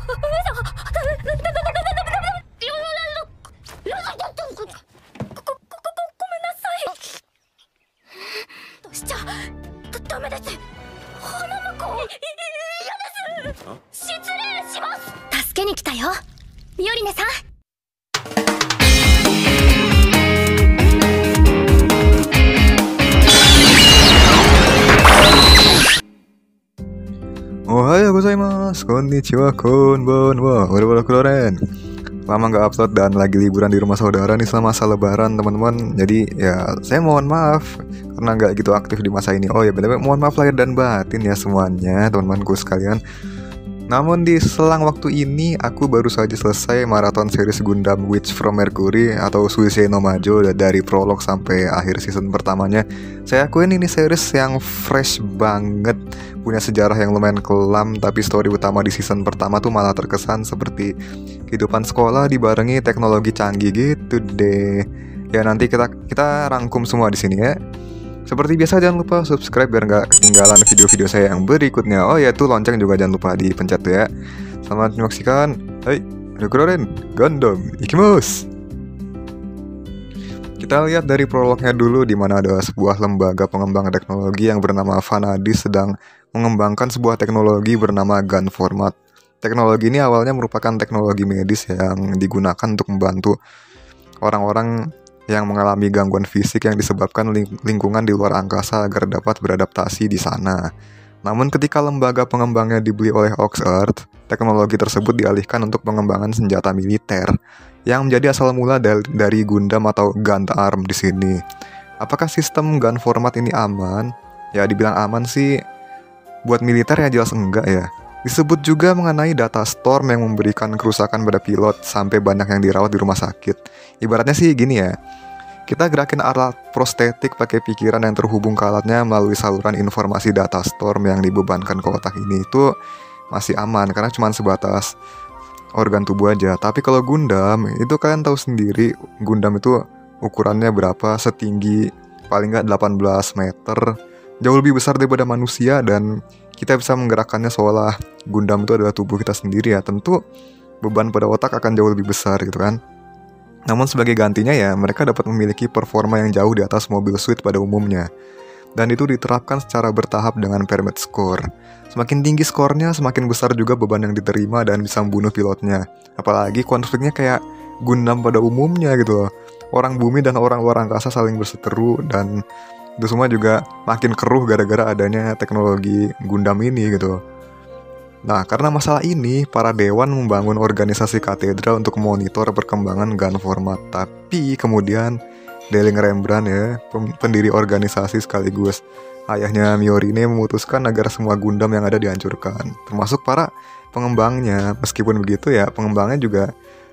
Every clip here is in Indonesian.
助けに来たよ、ミオリネさん。Ohayou gozaimasu, konnichiwa, konbanwa, wara keren. Lama nggak upload dan lagi liburan di rumah saudara nih selama masa lebaran teman-teman. Jadi ya saya mohon maaf karena nggak gitu aktif di masa ini. Oh ya benar, mohon maaf lahir dan batin ya semuanya teman-temanku sekalian. Namun di selang waktu ini aku baru saja selesai maraton series Gundam Witch from Mercury atau Suisei no Majo dari prolog sampai akhir season pertamanya. Saya akuin ini series yang fresh banget, punya sejarah yang lumayan kelam, tapi story utama di season pertama tuh malah terkesan seperti kehidupan sekolah dibarengi teknologi canggih gitu deh. Ya nanti kita rangkum semua di sini ya. Seperti biasa jangan lupa subscribe biar nggak ketinggalan video-video saya yang berikutnya. Oh ya tuh lonceng juga jangan lupa dipencet tuh ya. Selamat menyaksikan. Hai, keren Gundam ikimasu. Kita lihat dari prolognya dulu, di mana ada sebuah lembaga pengembang teknologi yang bernama Vanadis sedang mengembangkan sebuah teknologi bernama Gun Format. Teknologi ini awalnya merupakan teknologi medis yang digunakan untuk membantu orang-orang yang mengalami gangguan fisik yang disebabkan lingkungan di luar angkasa agar dapat beradaptasi di sana. Namun ketika lembaga pengembangnya dibeli oleh Oxearth, teknologi tersebut dialihkan untuk pengembangan senjata militer yang menjadi asal mula dari Gundam atau Gunarm di sini. Apakah sistem gun format ini aman? Ya dibilang aman sih, buat militer ya jelas enggak ya. Disebut juga mengenai data storm yang memberikan kerusakan pada pilot sampai banyak yang dirawat di rumah sakit. Ibaratnya sih gini ya, kita gerakin alat prostetik pakai pikiran yang terhubung ke alatnya melalui saluran informasi data storm yang dibebankan ke otak ini itu masih aman karena cuma sebatas organ tubuh aja. Tapi kalau Gundam, itu kalian tahu sendiri Gundam itu ukurannya berapa, setinggi paling nggak 18 meter, jauh lebih besar daripada manusia, dan kita bisa menggerakkannya seolah Gundam itu adalah tubuh kita sendiri ya. Tentu beban pada otak akan jauh lebih besar gitu kan. Namun sebagai gantinya ya mereka dapat memiliki performa yang jauh di atas mobil Suit pada umumnya. Dan itu diterapkan secara bertahap dengan pyramid score. Semakin tinggi skornya, semakin besar juga beban yang diterima dan bisa membunuh pilotnya. Apalagi konfliknya kayak Gundam pada umumnya gitu loh. Orang bumi dan orang luar angkasa saling berseteru, dan itu semua juga makin keruh gara-gara adanya teknologi Gundam ini gitu. Nah, karena masalah ini, para dewan membangun organisasi katedral untuk memonitor perkembangan gun format. Tapi kemudian Delling Rembrandt ya, pendiri organisasi sekaligus ayahnya Miorine, memutuskan agar semua Gundam yang ada dihancurkan, termasuk para pengembangnya. Meskipun begitu ya, pengembangnya juga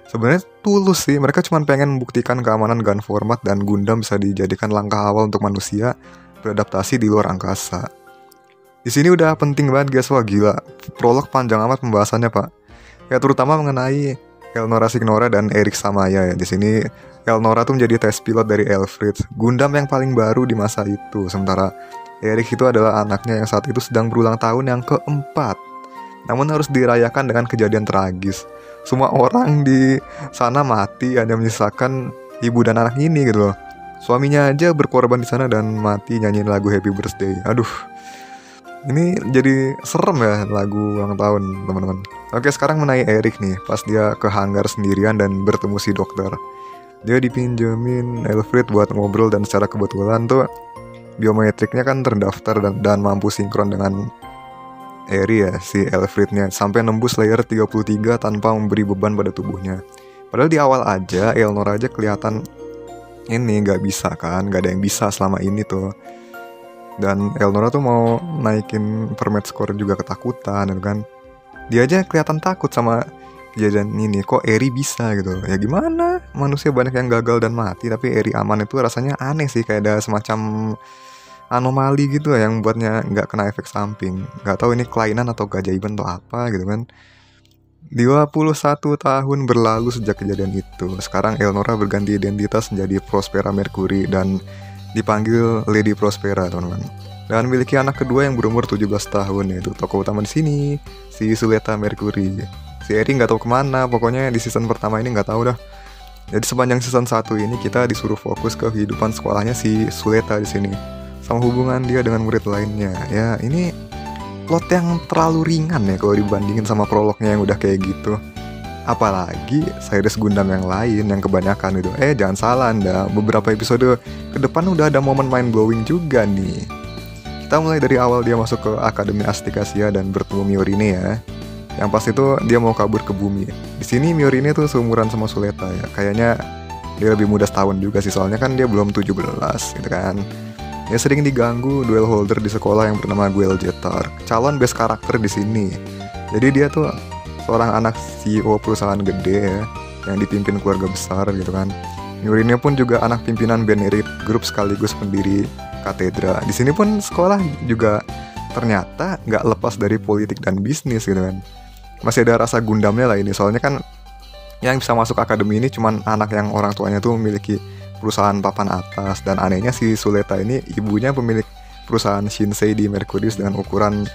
sebenarnya tulus sih. Mereka cuma pengen membuktikan keamanan gun format dan Gundam bisa dijadikan langkah awal untuk manusia beradaptasi di luar angkasa. Di sini udah penting banget guys, wah gila. Prolog panjang amat pembahasannya pak. Ya terutama mengenai Elnora Signora dan Eric Samaya ya. Di sini Elnora tuh menjadi tes pilot dari Elfrid, Gundam yang paling baru di masa itu. Sementara Eric itu adalah anaknya yang saat itu sedang berulang tahun yang keempat. Namun harus dirayakan dengan kejadian tragis. Semua orang di sana mati, hanya menyisakan ibu dan anak ini gitu loh. Suaminya aja berkorban di sana dan mati nyanyiin lagu Happy Birthday. Aduh, ini jadi serem ya lagu ulang tahun teman-teman. Oke, sekarang mengenai Eric nih. Pas dia ke hanggar sendirian dan bertemu si dokter, dia dipinjemin Elfrid buat ngobrol, dan secara kebetulan tuh biometriknya kan terdaftar dan mampu sinkron dengan Eri ya, si Elfridnya, sampai nembus layer 33 tanpa memberi beban pada tubuhnya. Padahal di awal aja Elnora aja kelihatan ini gak bisa kan, gak ada yang bisa selama ini tuh. Dan Elnora tuh mau naikin permit score juga ketakutan kan. Dia aja kelihatan takut sama kejadian ini. Kok Eri bisa gitu. Ya gimana, manusia banyak yang gagal dan mati, tapi Eri aman, itu rasanya aneh sih. Kayak ada semacam anomali gitu yang buatnya gak kena efek samping. Gak tahu ini kelainan atau keajaiban atau apa gitu kan. 21 tahun berlalu sejak kejadian itu. Sekarang Elnora berganti identitas menjadi Prospera Mercury dan dipanggil Lady Prospera teman-teman. Dan memiliki anak kedua yang berumur 17 tahun, yaitu tokoh utama di sini, si Suletta Mercury. Si Eri nggak tahu kemana, pokoknya di season pertama ini nggak tahu dah. Jadi sepanjang season 1 ini kita disuruh fokus ke kehidupan sekolahnya si Suleta di sini, sama hubungan dia dengan murid lainnya. Ya ini plot yang terlalu ringan ya kalau dibandingin sama prolognya yang udah kayak gitu. Apalagi series Gundam yang lain yang kebanyakan itu. Jangan salah Anda, beberapa episode ke depan udah ada momen mind blowing juga nih. Kita mulai dari awal dia masuk ke Akademi Astikasia dan bertemu Miorine ya. Yang pas itu dia mau kabur ke bumi. Di sini Miorine tuh seumuran sama Suleta ya. Kayaknya dia lebih muda setahun juga sih, soalnya kan dia belum 17 gitu kan. Dia sering diganggu duel holder di sekolah yang bernama Guel Jetar, calon best karakter di sini. Jadi dia tuh seorang anak CEO perusahaan gede ya, yang dipimpin keluarga besar gitu kan. Miorine pun juga anak pimpinan Benerit Group sekaligus pendiri Katedra. Di sini pun sekolah juga ternyata nggak lepas dari politik dan bisnis gitu kan. Masih ada rasa Gundamnya lah ini, soalnya kan yang bisa masuk akademi ini cuman anak yang orang tuanya tuh memiliki perusahaan papan atas. Dan anehnya si Suleta ini ibunya pemilik perusahaan Shinsei di Mercurius dengan ukuran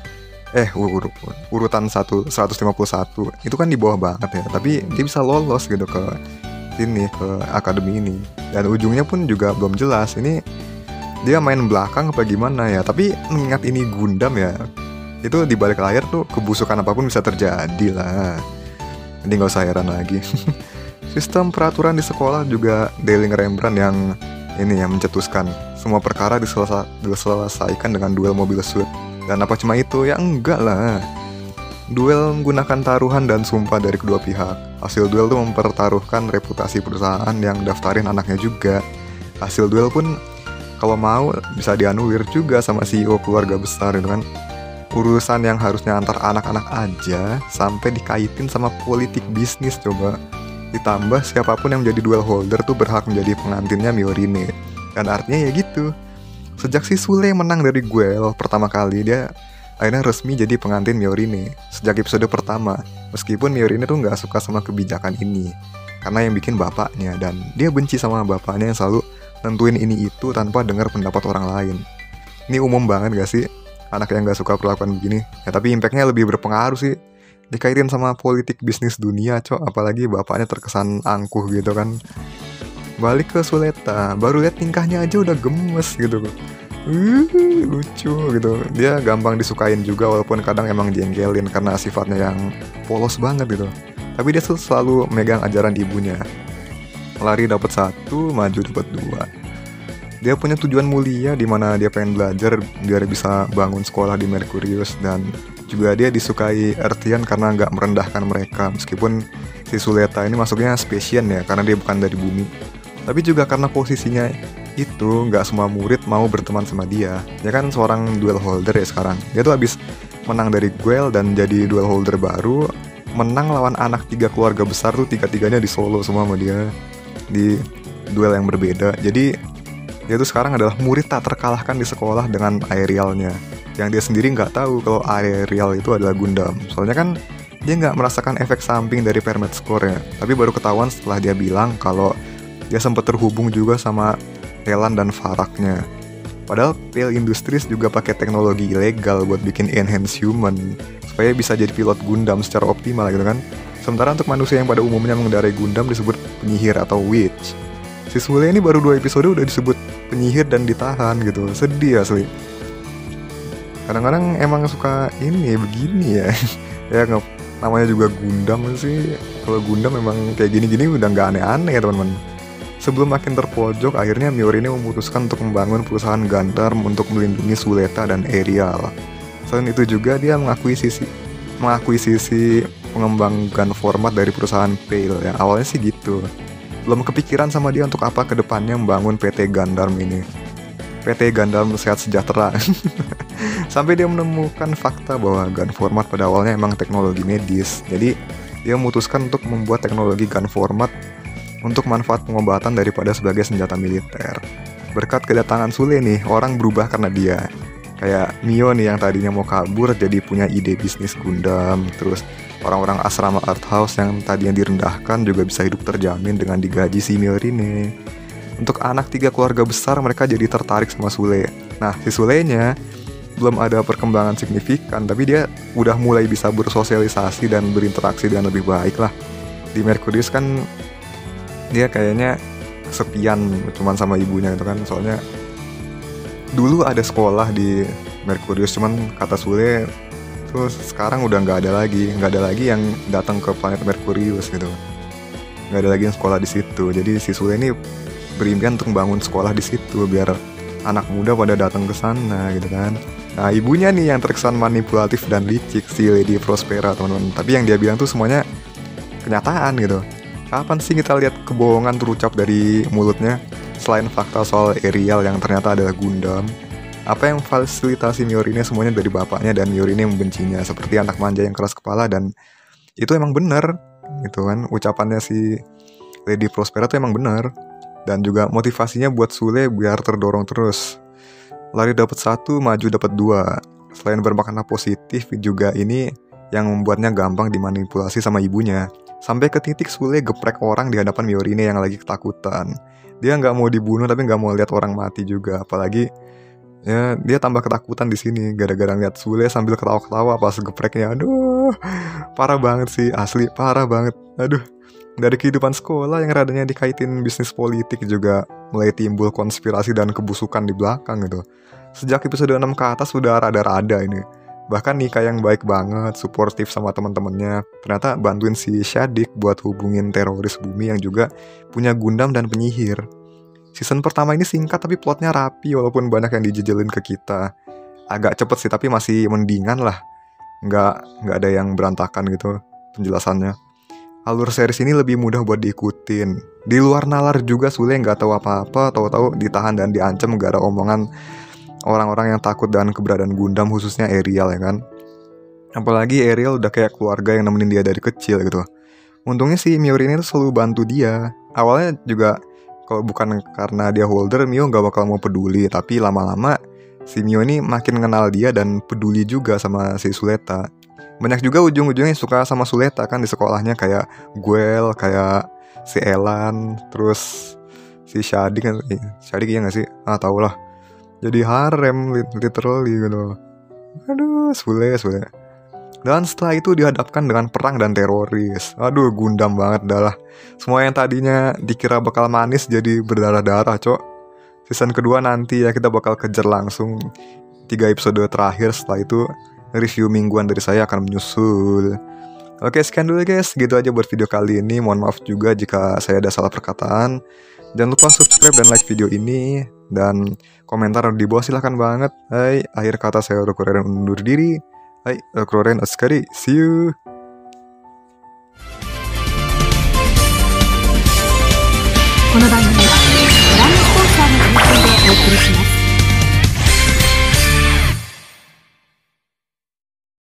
urutan 151. Itu kan di bawah banget ya, tapi dia bisa lolos gitu ke sini, ke akademi ini. Dan ujungnya pun juga belum jelas, ini dia main belakang apa gimana ya. Tapi mengingat ini Gundam ya, itu di balik layar tuh kebusukan apapun bisa terjadi lah. Jadi gak usah heran lagi. Sistem peraturan di sekolah juga Dailing Rembrandt yang ini yang mencetuskan. Semua perkara diselesaikan dengan duel mobil suit. Dan apa cuma itu? Ya enggak lah. Duel menggunakan taruhan dan sumpah dari kedua pihak. Hasil duel tuh mempertaruhkan reputasi perusahaan yang daftarin anaknya juga. Hasil duel pun kalau mau bisa dianulir juga sama CEO keluarga besar gitu kan. Urusan yang harusnya antar anak-anak aja sampai dikaitin sama politik bisnis coba. Ditambah siapapun yang menjadi duel holder tuh berhak menjadi pengantinnya Miorine. Dan artinya ya gitu, sejak si Sule menang dari Guel pertama kali, dia akhirnya resmi jadi pengantin Miorine sejak episode pertama. Meskipun Miorine tuh gak suka sama kebijakan ini, karena yang bikin bapaknya, dan dia benci sama bapaknya yang selalu nentuin ini itu tanpa dengar pendapat orang lain. Ini umum banget gak sih anak yang gak suka perlakuan begini? Ya tapi impactnya lebih berpengaruh sih, dikaitin sama politik bisnis dunia apalagi bapaknya terkesan angkuh gitu kan. Balik ke Suleta, baru lihat tingkahnya aja udah gemes gitu. Lucu gitu. Dia gampang disukain juga walaupun kadang emang jengkelin karena sifatnya yang polos banget gitu. Tapi dia tuh selalu megang ajaran ibunya. Lari dapat 1, maju dapat 2. Dia punya tujuan mulia di mana dia pengen belajar biar bisa bangun sekolah di Mercurius. Dan juga dia disukai Earthian karena nggak merendahkan mereka. Meskipun si Suleta ini masuknya spesian ya, karena dia bukan dari bumi. Tapi juga karena posisinya itu nggak semua murid mau berteman sama dia. Dia kan seorang duel holder ya sekarang. Dia tuh habis menang dari Guel dan jadi duel holder baru. Menang lawan anak 3 keluarga besar tuh, 3-3-nya di solo semua sama dia di duel yang berbeda. Jadi dia tuh sekarang adalah murid tak terkalahkan di sekolah dengan Aerialnya. Yang dia sendiri nggak tahu kalau Aerial itu adalah Gundam. Soalnya kan dia nggak merasakan efek samping dari Permet Score-nya. Tapi baru ketahuan setelah dia bilang kalau dia sempat terhubung juga sama Telan dan Faraknya. Padahal Pale Industries juga pakai teknologi ilegal buat bikin enhance human supaya bisa jadi pilot Gundam secara optimal gitu kan. Sementara untuk manusia yang pada umumnya mengendarai Gundam disebut penyihir atau witch. Si Sule ini baru 2 episode udah disebut penyihir dan ditahan gitu. Sedih asli. Kadang-kadang emang suka ini begini ya. Ya namanya juga Gundam sih. Kalau Gundam memang kayak gini-gini udah gak aneh-aneh ya teman-teman. Sebelum makin terpojok, akhirnya Miorine memutuskan untuk membangun perusahaan Gundam untuk melindungi Suleta dan Aerial. Selain itu juga dia mengakuisisi pengembang gun format dari perusahaan Pale. Yang awalnya sih gitu. Belum kepikiran sama dia untuk apa kedepannya membangun PT Gundam ini. PT Gundam Sehat Sejahtera. Sampai dia menemukan fakta bahwa gun format pada awalnya emang teknologi medis. Jadi dia memutuskan untuk membuat teknologi gun format untuk manfaat pengobatan daripada sebagai senjata militer. Berkat kedatangan Sule nih, orang berubah karena dia. Kayak Mio nih yang tadinya mau kabur jadi punya ide bisnis Gundam. Terus orang-orang asrama art house yang tadinya direndahkan juga bisa hidup terjamin dengan digaji si Miorine. Untuk anak 3 keluarga besar, mereka jadi tertarik sama Sule. Nah, si Sulenya belum ada perkembangan signifikan, tapi dia udah mulai bisa bersosialisasi dan berinteraksi dengan lebih baik lah. Di Mercurius kan dia kayaknya kesepian cuman sama ibunya gitu kan, soalnya dulu ada sekolah di Mercurius, cuman kata Sule terus sekarang udah nggak ada lagi yang datang ke planet Mercurius gitu, nggak ada lagi yang sekolah di situ. Jadi si Sule ini berimpian untuk bangun sekolah di situ biar anak muda pada datang ke sana gitu kan. Nah ibunya nih yang terkesan manipulatif dan licik, si Lady Prospera teman-teman. Tapi yang dia bilang tuh semuanya kenyataan gitu. Kapan sih kita lihat kebohongan terucap dari mulutnya selain fakta soal Ariel yang ternyata adalah Gundam? Apa yang fasilitasi Miorine semuanya dari bapaknya, dan Miorine membencinya seperti anak manja yang keras kepala. Dan itu emang bener gitu kan, ucapannya si Lady Prospera tuh emang bener. Dan juga motivasinya buat Sule biar terdorong terus. Lari dapat 1, maju dapat 2. Selain bermakna positif, juga ini yang membuatnya gampang dimanipulasi sama ibunya. Sampai ke titik Sule geprek orang di hadapan Miorine yang lagi ketakutan. Dia nggak mau dibunuh tapi nggak mau lihat orang mati juga. Apalagi ya dia tambah ketakutan di sini gara-gara lihat Sule sambil ketawa-ketawa pas gepreknya. Aduh, parah banget sih, asli parah banget. Aduh. Dari kehidupan sekolah yang radanya dikaitin bisnis politik juga mulai timbul konspirasi dan kebusukan di belakang gitu. Sejak episode 6 ke atas sudah rada-rada ini. Bahkan Nika yang baik banget, suportif sama teman-temannya, ternyata bantuin si Shadik buat hubungin teroris bumi yang juga punya Gundam dan penyihir. Season pertama ini singkat tapi plotnya rapi walaupun banyak yang dijejelin ke kita. Agak cepet sih tapi masih mendingan lah. Nggak ada yang berantakan gitu penjelasannya. Alur series ini lebih mudah buat diikutin. Di luar nalar juga Sule nggak tahu apa-apa, tahu-tahu ditahan dan diancam gara omongan orang-orang yang takut dengan keberadaan Gundam, khususnya Ariel ya kan. Apalagi Ariel udah kayak keluarga yang nemenin dia dari kecil gitu. Untungnya si Miorine itu selalu bantu dia. Awalnya juga kalau bukan karena dia holder, Mio nggak bakal mau peduli. Tapi lama-lama si Mio ini makin kenal dia dan peduli juga sama si Suleta. Banyak juga ujung-ujungnya suka sama Suleta kan di sekolahnya, kayak Guel, kayak si Elan, terus si Shadik kan, Shadik iya gak sih? Tau lah. Jadi harem literally gitu. Aduh, Sule. Dan setelah itu dihadapkan dengan perang dan teroris. Aduh, Gundam banget dah lah. Semua yang tadinya dikira bakal manis jadi berdarah-darah, cok. Season kedua nanti ya kita bakal kejar langsung 3 episode terakhir. Setelah itu review mingguan dari saya akan menyusul. Oke, sekian dulu guys. Gitu aja buat video kali ini. Mohon maaf juga jika saya ada salah perkataan. Jangan lupa subscribe dan like video ini. Dan komentar di bawah silahkan banget. Hai, akhir kata saya Rokuren undur diri. Hai, Rokuren Oskari. See you. この番組